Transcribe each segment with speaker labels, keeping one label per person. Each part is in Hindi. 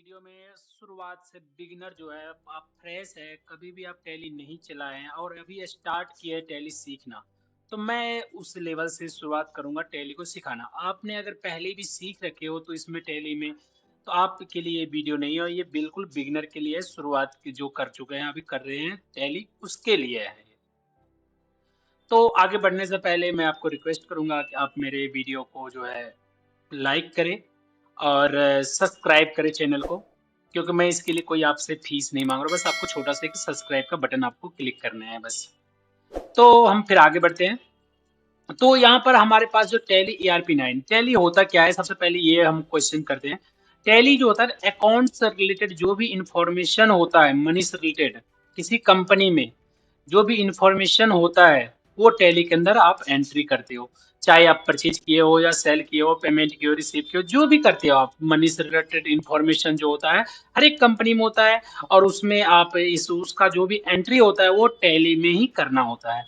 Speaker 1: वीडियो में शुरुआत से बिगिनर जो है आप फ्रेश है, कभी भी आप टैली नहीं चलाए हैं और अभी स्टार्ट किया है टैली सीखना, तो मैं उस लेवल से शुरुआत करूंगा टैली को सिखाना। आपने अगर पहले भी सीख रखे हो तो इसमें टैली में तो आपके लिए ये वीडियो नहीं है, ये बिल्कुल बिगिनर के लिए है, शुरुआत की जो कर चुके हैं अभी कर रहे हैं टैली उसके लिए है ये। तो आगे बढ़ने से पहले मैं आपको रिक्वेस्ट करूंगा कि आप मेरे वीडियो को जो है लाइक करें और सब्सक्राइब करें चैनल को, क्योंकि मैं इसके लिए कोई आपसे फीस नहीं मांग रहा, बस आपको छोटा सा एक सब्सक्राइब का बटन आपको क्लिक करना है बस। तो हम फिर आगे बढ़ते हैं। तो यहाँ पर हमारे पास जो टैली ERP9 टैली होता क्या है, सबसे पहले ये हम क्वेश्चन करते हैं। टैली जो होता है अकाउंट से रिलेटेड जो भी इंफॉर्मेशन होता है मनी से रिलेटेड, किसी कंपनी में जो भी इंफॉर्मेशन होता है वो टैली के अंदर आप एंट्री करते हो। चाहे आप परचेज किए हो या सेल किए हो, पेमेंट किए हो, रिसीव किए हो, जो भी करते हो आप मनी से रिलेटेड इंफॉर्मेशन जो होता है हर एक कंपनी में होता है। और उसमें आप इस उसका जो भी एंट्री होता है वो टैली में ही करना होता है।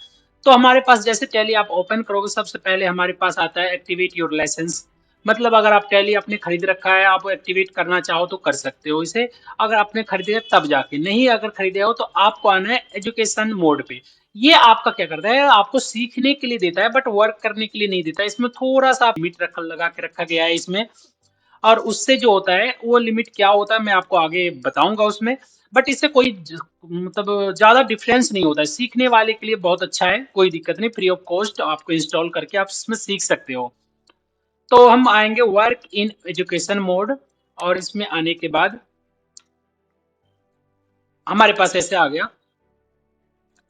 Speaker 1: तो हमारे पास जैसे टैली आप ओपन करोगे सबसे पहले हमारे पास आता है एक्टिवेट योर लाइसेंस। मतलब अगर आप टैली आपने खरीद रखा है, आप एक्टिवेट करना चाहो तो कर सकते हो इसे। अगर आपने खरीदे तब जाके, नहीं अगर खरीदे हो तो आपको आना है एजुकेशन मोड पे। ये आपका क्या करता है, आपको सीखने के लिए देता है बट वर्क करने के लिए नहीं देता। इसमें थोड़ा सा लिमिट लगा के रखा गया है इसमें। और उससे जो होता है वो लिमिट क्या होता है मैं आपको आगे बताऊंगा उसमें। बट इससे कोई मतलब ज्यादा डिफरेंस नहीं होता है, सीखने वाले के लिए बहुत अच्छा है, कोई दिक्कत नहीं, फ्री ऑफ कॉस्ट आपको इंस्टॉल करके आप इसमें सीख सकते हो। तो हम आएंगे वर्क इन एजुकेशन मोड, और इसमें आने के बाद हमारे पास ऐसे आ गया,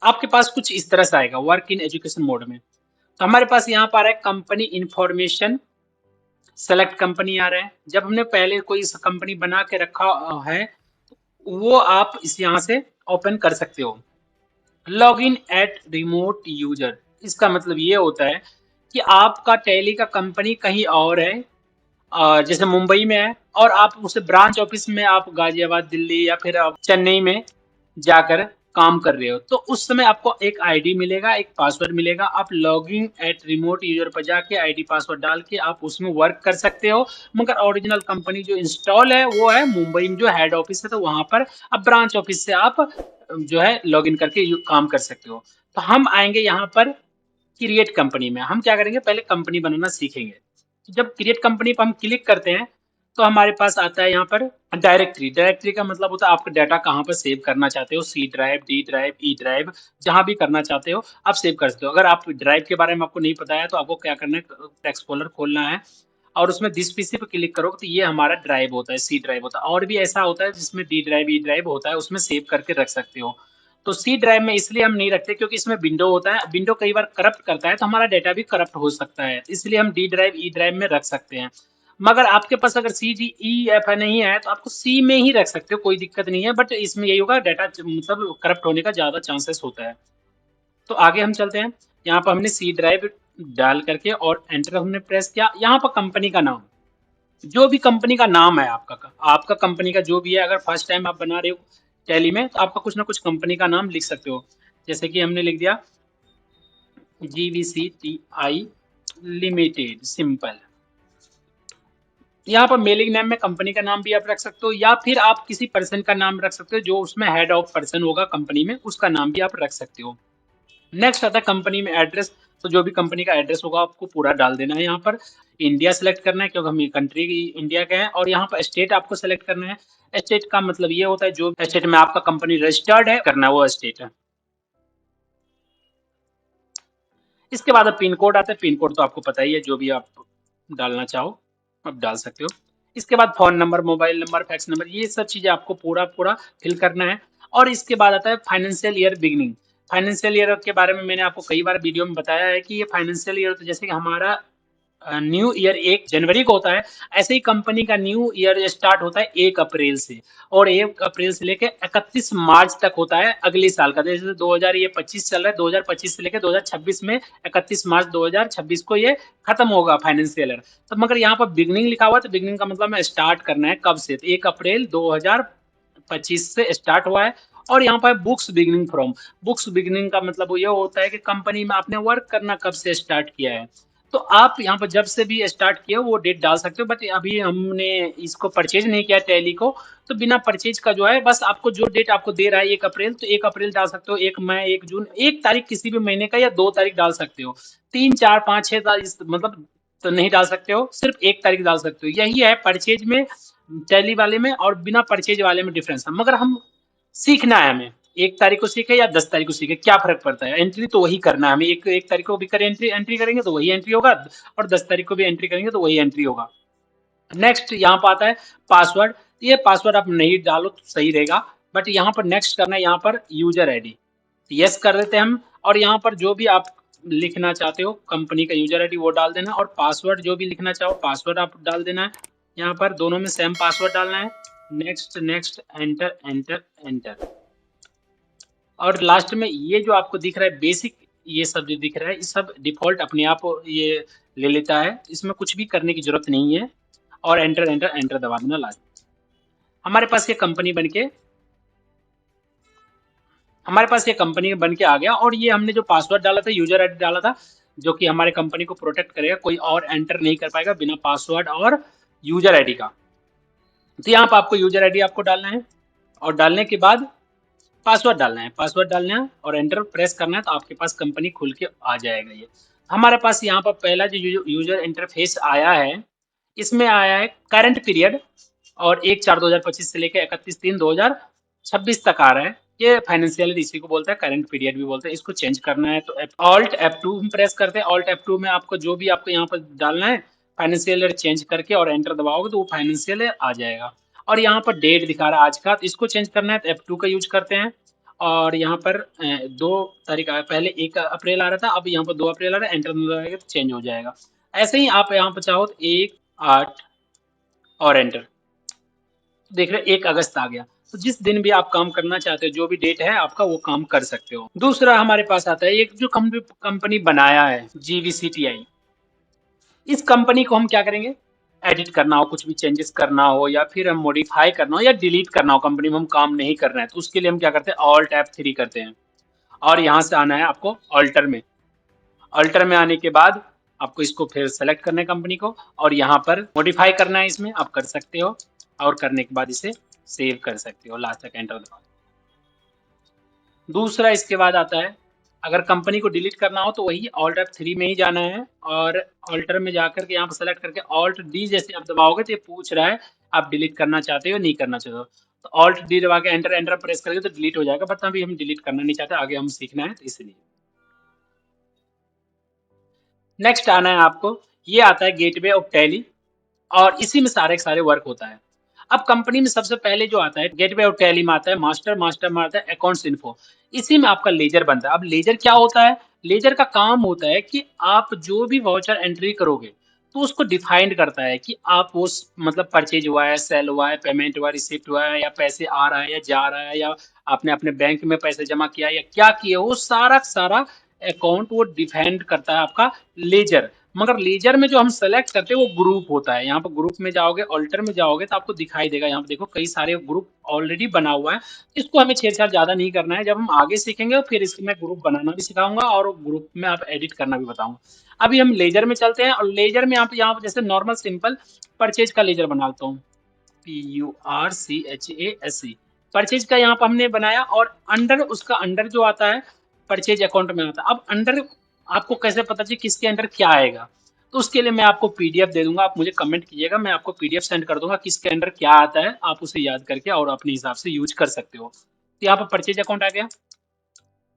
Speaker 1: आपके पास कुछ इस तरह से आएगा वर्क इन एजुकेशन मोड में। तो हमारे पास यहाँ पर आ रहा है कंपनी इंफॉर्मेशन, सेलेक्ट कंपनी आ रहा है। जब हमने पहले कोई कंपनी बना के रखा है वो आप इस यहाँ से ओपन कर सकते हो। Log in at remote user, इसका मतलब ये होता है कि आपका टैली का कंपनी कहीं और है, जैसे मुंबई में है, और आप उसे ब्रांच ऑफिस में आप गाजियाबाद दिल्ली या फिर आप चेन्नई में जाकर काम कर रहे हो, तो उस समय आपको एक आईडी मिलेगा, एक पासवर्ड मिलेगा। आप लॉगिंग एट रिमोट यूजर पर जाके आईडी पासवर्ड डाल के आप उसमें वर्क कर सकते हो। मगर ओरिजिनल कंपनी जो इंस्टॉल है वो है मुंबई में, जो हेड ऑफिस है, तो वहां पर अब ब्रांच ऑफिस से आप जो है लॉगिन करके काम कर सकते हो। तो हम आएंगे यहाँ पर क्रिएट कंपनी में। हम क्या करेंगे, पहले कंपनी बनाना सीखेंगे। तो जब क्रिएट कंपनी पर हम क्लिक करते हैं तो हमारे पास आता है यहाँ पर डायरेक्टरी। डायरेक्टरी का मतलब होता है आपका डाटा कहाँ पर सेव करना चाहते हो, C drive, D drive, E drive, जहां भी करना चाहते हो आप सेव कर सकते हो। अगर आप ड्राइव के बारे में आपको नहीं पता है तो आपको क्या करना है, एक्सप्लोरर खोलना है और उसमें दिस पीसी पे क्लिक करो तो ये हमारा ड्राइव होता है, सी ड्राइव होता है। और भी ऐसा होता है जिसमें डी ड्राइव, ई ड्राइव होता है, उसमें सेव करके रख सकते हो। तो सी ड्राइव में इसलिए हम नहीं रखते क्योंकि इसमें विंडो होता है, विंडो कई बार करप्ट करता है तो हमारा डेटा भी करप्ट हो सकता है, इसलिए हम डी ड्राइव, ई ड्राइव में रख सकते हैं। मगर आपके पास अगर सी डी ई एफ नहीं है तो आपको सी में ही रख सकते हो, कोई दिक्कत नहीं है। बट इसमें यही होगा, डाटा मतलब करप्ट होने का ज्यादा चांसेस होता है। तो आगे हम चलते हैं। यहाँ पर हमने सी ड्राइव डाल करके और एंटर हमने प्रेस किया। यहाँ पर कंपनी का नाम, जो भी कंपनी का नाम है आपका कंपनी का जो भी है, अगर फर्स्ट टाइम आप बना रहे हो टैली में तो आपका कुछ ना कुछ कंपनी का नाम लिख सकते हो। जैसे कि हमने लिख दिया GVCTI लिमिटेड, सिंपल। यहाँ पर मेलिंग नेम में कंपनी का नाम भी आप रख सकते हो, या फिर आप किसी पर्सन का नाम रख सकते हो जो उसमें हेड ऑफ पर्सन होगा कंपनी में, उसका नाम भी आप रख सकते हो। नेक्स्ट आता है कंपनी में एड्रेस। तो जो भी कंपनी का एड्रेस होगा आपको पूरा डाल देना है। यहाँ पर इंडिया सेलेक्ट करना है क्योंकि हम कंट्री इंडिया के हैं, और यहाँ पर स्टेट आपको सेलेक्ट करना है। स्टेट का मतलब ये होता है जो स्टेट में आपका कंपनी रजिस्टर्ड है करना वो स्टेट है। इसके बाद अब पिन कोड आता है। पिन कोड तो आपको पता ही है, जो भी आप डालना चाहो आप डाल सकते हो। इसके बाद phone number, mobile number, fax number, ये सब चीजें आपको पूरा पूरा फिल करना है। और इसके बाद आता है financial year beginning. Financial year के बारे में मैंने आपको कई बार वीडियो में बताया है कि ये फाइनेंशियल ईयर तो जैसे कि हमारा न्यू ईयर 1 जनवरी को होता है, ऐसे ही कंपनी का न्यू ईयर स्टार्ट होता है 1 अप्रैल से, और 1 अप्रैल से लेकर 31 मार्च तक होता है अगले साल का। जैसे 2000 ये 25 चल रहा है, 2025 से लेकर 2026 में 31 मार्च 2026 को ये खत्म होगा फाइनेंशियल ईयर। तो मगर यहाँ पर बिगनिंग लिखा हुआ है, तो बिगनिंग का मतलब स्टार्ट करना है कब से, तो 1 अप्रैल 2025 से स्टार्ट हुआ है। और यहाँ पर books beginning from, books beginning का मतलब ये होता है कि कंपनी में आपने वर्क करना कब से स्टार्ट किया है। तो आप यहाँ पर जब से भी स्टार्ट किया वो डेट डाल सकते हो, बट अभी हमने इसको परचेज नहीं किया टैली को, तो बिना परचेज का जो है बस आपको जो डेट आपको दे रहा है 1 अप्रैल, तो 1 अप्रैल डाल सकते हो, 1 मई, 1 जून, 1 तारीख किसी भी महीने का या 2 तारीख डाल सकते हो। 3, 4, 5, 6 मतलब तो नहीं डाल सकते हो, सिर्फ 1 तारीख डाल सकते हो। यही है परचेज में, टैली वाले में और बिना परचेज वाले में डिफरेंस है। मगर हम सीखना है हमें, 1 तारीख को सीखे या 10 तारीख को सीखे, क्या फर्क पड़ता है, एंट्री तो वही करना है हमें। एक तारीख को भी करें एंट्री एंट्री करेंगे तो वही एंट्री होगा, और 10 तारीख को भी एंट्री करेंगे तो वही एंट्री होगा। नेक्स्ट यहाँ पर आता है पासवर्ड। ये पासवर्ड आप नहीं डालो तो सही रहेगा, बट यहाँ पर नेक्स्ट करना है, यहाँ पर यूजर आईडी यस कर देते हैं हम। और यहाँ पर जो भी आप लिखना चाहते हो कंपनी का यूजर आईडी वो डाल देना, और पासवर्ड जो भी लिखना चाहो पासवर्ड आप डाल देना है। यहाँ पर दोनों में सेम पासवर्ड डालना है। Next next, enter enter enter. और लास्ट में ये जो आपको दिख रहा है बेसिक, ये सब जो दिख रहा है ये सब डिफॉल्ट अपने आप ये ले लेता है, इसमें कुछ भी करने की जरूरत नहीं है। और एंटर एंटर एंटर दबा देना लास्ट। हमारे पास ये कंपनी बन के हमारे पास ये कंपनी बन के आ गया। और ये हमने जो पासवर्ड डाला था, यूजर आईडी डाला था, जो कि हमारे कंपनी को प्रोटेक्ट करेगा, कोई और एंटर नहीं कर पाएगा बिना पासवर्ड और यूजर आईडी का। तो यहाँ पर आपको यूजर आईडी आपको डालना है, और डालने के बाद पासवर्ड डालना है, पासवर्ड डालना है और एंटर प्रेस करना है, तो आपके पास कंपनी खुल के आ जाएगा। ये हमारे पास यहाँ पर पहला जो यूजर इंटरफेस आया है, इसमें आया है करंट पीरियड, और 1/4/2025 से लेकर 31/3/2026 तक आ रहा है। ये फाइनेंशियल इसी को बोलता है, करंट पीरियड भी बोलते हैं। इसको चेंज करना है तो ऑल्ट F2 हम प्रेस करते हैं। ऑल्ट F2 में आपको जो भी आपको यहाँ पर डालना है फाइनेंशियल ईयर चेंज करके, और एंटर दबाओगे तो वो फाइनेंशियल ईयर आ जाएगा। और यहाँ पर डेट दिखा रहा है आज का, तो इसको चेंज करना है तो F2 का यूज करते हैं। और यहाँ पर 2 तारीख आया, पहले 1 अप्रैल आ रहा था, अब यहाँ पर 2 अप्रैल आ रहा है, एंटर दबाएंगे तो चेंज हो जाएगा। ऐसे ही आप यहाँ पर चाहो तो 1/8 और एंटर, देख रहे 1 अगस्त आ गया। तो जिस दिन भी आप काम करना चाहते हो, जो भी डेट है आपका, वो काम कर सकते हो। दूसरा हमारे पास आता है एक जो कंपनी बनाया है, GVCTI। इस कंपनी को हम क्या करेंगे, एडिट करना हो, कुछ भी चेंजेस करना हो, या फिर हम मॉडिफाई करना हो, या डिलीट करना हो, कंपनी में हम काम नहीं कर रहे हैं, तो उसके लिए हम क्या करते हैं, ऑल्ट F3 करते हैं। और यहाँ से आना है आपको ऑल्टर में। ऑल्टर में आने के बाद आपको इसको फिर सेलेक्ट करना है कंपनी को, और यहाँ पर मॉडिफाई करना है, इसमें आप कर सकते हो। और करने के बाद इसे सेव कर सकते हो, लास्ट तक एंटर दबा। दूसरा इसके बाद आता है, अगर कंपनी को डिलीट करना हो तो वही ऑल्ट F3 में ही जाना है, और ऑल्टर में जाकर के यहाँ पर सेलेक्ट करके ऑल्ट D जैसे आप दबाओगे तो ये पूछ रहा है आप डिलीट करना चाहते हो नहीं करना चाहते हो। तो ऑल्ट D दबा के एंटर एंटर प्रेस करेंगे तो डिलीट हो जाएगा, बट अभी हम डिलीट करना नहीं चाहते, आगे हम सीखना है तो इसलिए। नेक्स्ट आना है आपको, ये आता है गेटवे ऑफ टैली, और इसी में सारे के सारे वर्क होता है। अब कंपनी में सबसे पहले जो आता है गेटवे ऑफ टैली में आता है मास्टर, मास्टर में आता है अकाउंट्स इन्फो। इसी में आपका लेजर बनता है। अब लेजर क्या होता है, लेजर का काम होता है कि आप जो भी वाउचर एंट्री करोगे तो उसको डिफाइंड करता है कि आप वो मतलब परचेज हुआ है, सेल हुआ है, पेमेंट हुआ है, रिसिप्ट हुआ है, या पैसे आ रहा है या जा रहा है, या आपने अपने बैंक में पैसे जमा किया या क्या किया, वो सारा सारा अकाउंट वो डिफाइंड करता है आपका लेजर। मगर लेजर में जो हम सेलेक्ट करते हैं वो ग्रुप होता है। यहाँ पर ग्रुप में जाओगे, ऑल्टर में जाओगे तो आपको दिखाई देगा, यहाँ पे देखो कई सारे ग्रुप ऑलरेडी बना हुआ है। इसको हमें छेड़छाड़ ज्यादा नहीं करना है, जब हम आगे सीखेंगे फिर इसमें ग्रुप बनाना भी सिखाऊंगा, और ग्रुप में आप एडिट करना भी बताऊंगा। अभी हम लेजर में चलते हैं, और लेजर में यहाँ पे जैसे नॉर्मल सिंपल परचेज का लेजर बना लेता हूँ, PURCHASE। परचेज का यहाँ पर हमने बनाया, और अंडर उसका अंडर जो आता है परचेज अकाउंट में आता है। अब अंडर आपको कैसे पता चले किसके अंडर क्या आएगा, तो उसके लिए मैं आपको पीडीएफ दे दूंगा, आप मुझे कमेंट कीजिएगा, मैं आपको पीडीएफ सेंड कर दूंगा किसके अंडर क्या आता है, आप उसे याद करके और अपने हिसाब से यूज कर सकते हो। तो यहाँ पर परचेज अकाउंट आ गया।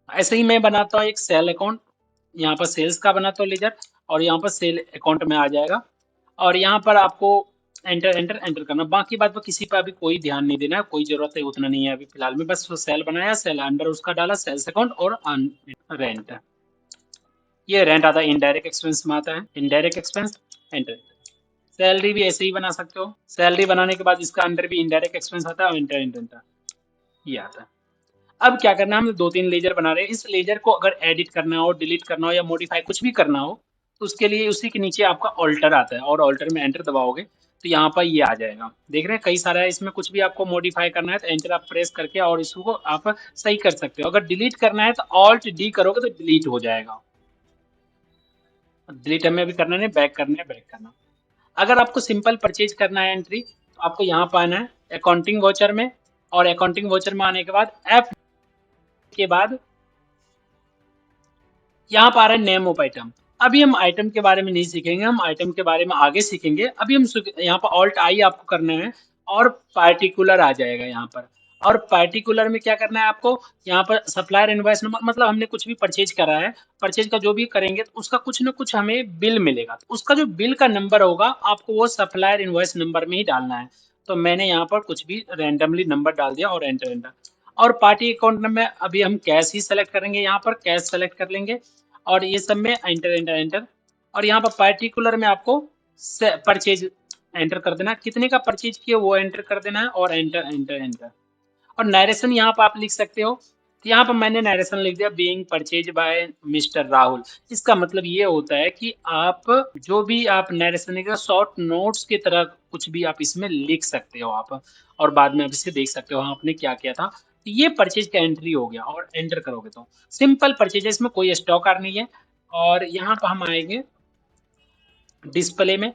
Speaker 1: ऐसे ही मैं बनाता हूँ एक सेल अकाउंट, यहाँ पर सेल्स का बनाता हूँ लेजर, और यहाँ पर सेल अकाउंट में आ जाएगा। और यहाँ पर आपको एंटर एंटर एंटर करना, बाकी बात पर किसी पर अभी कोई ध्यान नहीं देना है, कोई जरूरत है उतना नहीं है अभी फिलहाल में, बस सेल बनाया, सेल अंडर उसका डाला, सेल्स अकाउंट और रेंट। ये रेंट आता है इनडायरेक्ट एक्सपेंस में आता है, इनडायरेक्ट एक्सपेंस एंटर। सैलरी भी ऐसे ही बना सकते हो, सैलरी बनाने के बाद इसका अंडर भी इनडायरेक्ट एक्सपेंस आता है, और एंटर एंटर एंटर ये आता है। अब क्या करना है, हम 2-3 लेजर बना रहे हैं, इस लेजर को अगर एडिट करना हो, डिलीट करना हो, या मॉडिफाई कुछ भी करना हो, तो उसके लिए उसी के नीचे आपका ऑल्टर आता है, और ऑल्टर में एंटर दबाओगे तो यहाँ पर ये आ जाएगा। देख रहे हैं कई सारा है, इसमें कुछ भी आपको मॉडिफाई करना है तो एंटर आप प्रेस करके और इसको आप सही कर सकते हो। अगर डिलीट करना है तो ऑल्ट डी करोगे तो डिलीट हो जाएगा। डिलीट हमें अभी करना नहीं, बैक करना है, बैक करना। अगर आपको सिंपल परचेज करना है एंट्री, तो आपको यहाँ पर आना है अकाउंटिंग वाउचर में, और अकाउंटिंग वाउचर में आने के बाद एफ के बाद यहाँ पर आ रहा है नेम ऑफ आइटम। अभी हम आइटम के बारे में नहीं सीखेंगे, हम आइटम के बारे में आगे सीखेंगे। अभी हम यहाँ पर ऑल्ट आई आपको करना है और पार्टिकुलर आ जाएगा यहाँ पर। और पार्टिकुलर में क्या करना है आपको, यहाँ पर सप्लायर इनवॉइस नंबर, मतलब हमने कुछ भी परचेज करा है, परचेज का जो भी करेंगे तो उसका कुछ ना कुछ हमें बिल मिलेगा, तो उसका जो बिल का नंबर होगा आपको वो सप्लायर इनवॉइस नंबर में ही डालना है। तो मैंने यहाँ पर कुछ भी रैंडमली नंबर डाल दिया और एंटर एंटर। और पार्टी अकाउंट में अभी हम कैश ही सेलेक्ट करेंगे, यहाँ पर कैश सेलेक्ट कर लेंगे और ये सब में एंटर एंटर एंटर। और यहाँ पर पार्टिकुलर में आपको परचेज एंटर कर देना, कितने का परचेज किया वो एंटर कर देना है और एंटर एंटर एंटर। और नरेशन यहाँ पर आप लिख सकते हो, तो यहाँ पर मैंने नरेशन लिख दिया being purchase bye mister Rahul. इसका मतलब ये होता है कि आप जो भी आप नरेशन लिख शॉर्ट नोट्स की तरह कुछ भी आप इसमें लिख सकते हो आप, और बाद में आप इसे देख सकते हो हाँ आपने क्या किया था। तो ये परचेज का एंट्री हो गया, और एंटर करोगे तो सिंपल परचेज है, इसमें कोई स्टॉक आर नहीं है। और यहाँ पर हम आएंगे डिस्प्ले में,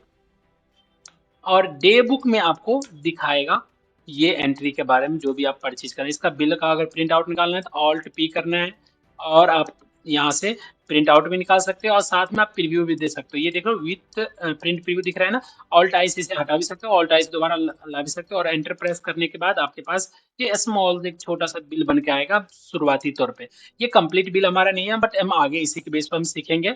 Speaker 1: और डे बुक में आपको दिखाएगा ये एंट्री के बारे में जो भी आप परचेज करें। इसका बिल का अगर प्रिंट आउट निकालना है तो ऑल्ट पी करना है, और आप यहाँ से प्रिंट आउट भी निकाल सकते हो और साथ में आप प्रीव्यू भी दे सकते हो। ये देखो विथ प्रिंट प्रीव्यू दिख रहा है ना, ऑल्ट आई से इसे हटा भी सकते हो, ऑल्ट आई से दोबारा ला भी सकते हो, और एंटर प्रेस करने के बाद आपके पास ये स्मॉल एक छोटा सा बिल बन के आएगा शुरुआती तौर पे। ये कंप्लीट बिल हमारा नहीं है, बट हम आगे इसी के बेस पर हम सीखेंगे।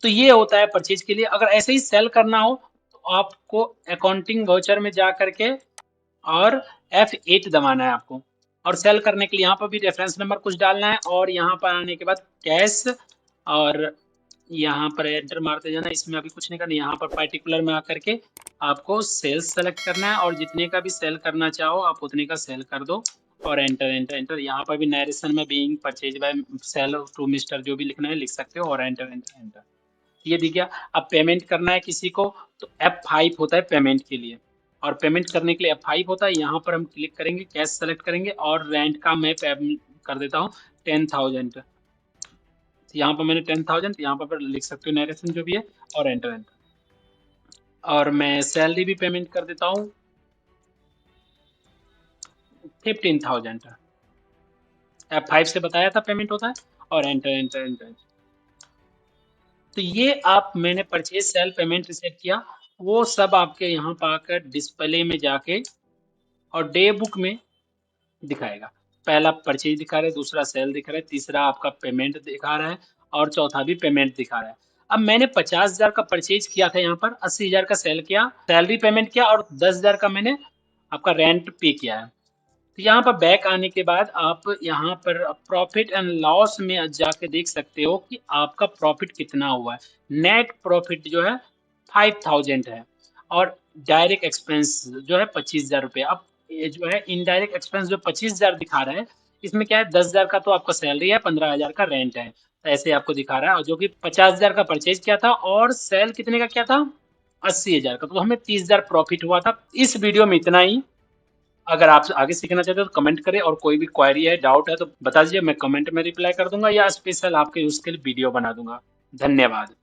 Speaker 1: तो ये होता है परचेज के लिए। अगर ऐसे ही सेल करना हो तो आपको अकाउंटिंग वाउचर में जा करके और F8 दबाना है आपको, और सेल करने के लिए यहाँ पर भी रेफरेंस नंबर कुछ डालना है, और यहाँ पर आने के बाद कैश, और यहाँ पर एंटर मारते जाना। इसमें अभी कुछ नहीं करना, यहाँ पर पार्टिकुलर में आकर के आपको सेल्स सेलेक्ट करना है, और जितने का भी सेल करना चाहो आप उतने का सेल कर दो, और एंटर एंटर एंटर। यहाँ पर भी नरेशन में being purchase by sale to mister जो भी लिखना है लिख सकते हो, और एंटर एंटर एंटर। ये दिख गया। अब पेमेंट करना है किसी को तो F5 होता है पेमेंट के लिए, और पेमेंट करने के लिए F5 होता है। यहाँ पर हम क्लिक करेंगे, कैश सेलेक्ट करेंगे, और रेंट का मैं कर देता हूँ 10,000। यहाँ पर मैंने 10,000 यहाँ पर लिख सकते हो नरेशन जो भी है, और एंटर एंटर। और मैं सैलरी भी पेमेंट कर देता हूँ 15,000। F5 से बताया था पेमेंट होता है, और एंटर एंटर एंटर। तो ये आप मैंने परचेज सेल पेमेंट रिसेट किया, वो सब आपके यहाँ पर आकर डिस्प्ले में जाके और डे बुक में दिखाएगा। पहला परचेज दिखा रहा है, दूसरा सेल दिखा रहा है, तीसरा आपका पेमेंट दिखा रहा है, और चौथा भी पेमेंट दिखा रहा है। अब मैंने 50,000 का परचेज किया था, यहाँ पर 80,000 का सेल किया, सैलरी पेमेंट किया, और 10,000 का मैंने आपका रेंट पे किया है। तो यहाँ पर बैक आने के बाद आप यहाँ पर प्रॉफिट एंड लॉस में जाके देख सकते हो कि आपका प्रॉफिट कितना हुआ है। नेट प्रॉफिट जो है 5,000 है, और डायरेक्ट एक्सपेंस जो है 25,000 रुपये। अब ये जो है इनडायरेक्ट एक्सपेंस जो 25,000 दिखा रहा है, इसमें क्या है 10,000 का तो आपका सैलरी है, 15,000 का रेंट है, तो ऐसे आपको दिखा रहा है। और जो कि 50,000 का परचेज किया था, और सेल कितने का किया था 80,000 का, तो हमें 30,000 प्रॉफिट हुआ था। इस वीडियो में इतना ही। अगर आप आगे सीखना चाहते हो तो कमेंट करें, और कोई भी क्वेरी है डाउट है तो बता दीजिए, मैं कमेंट में रिप्लाई कर दूंगा, या स्पेशल आपके उसके लिए वीडियो बना दूंगा। धन्यवाद।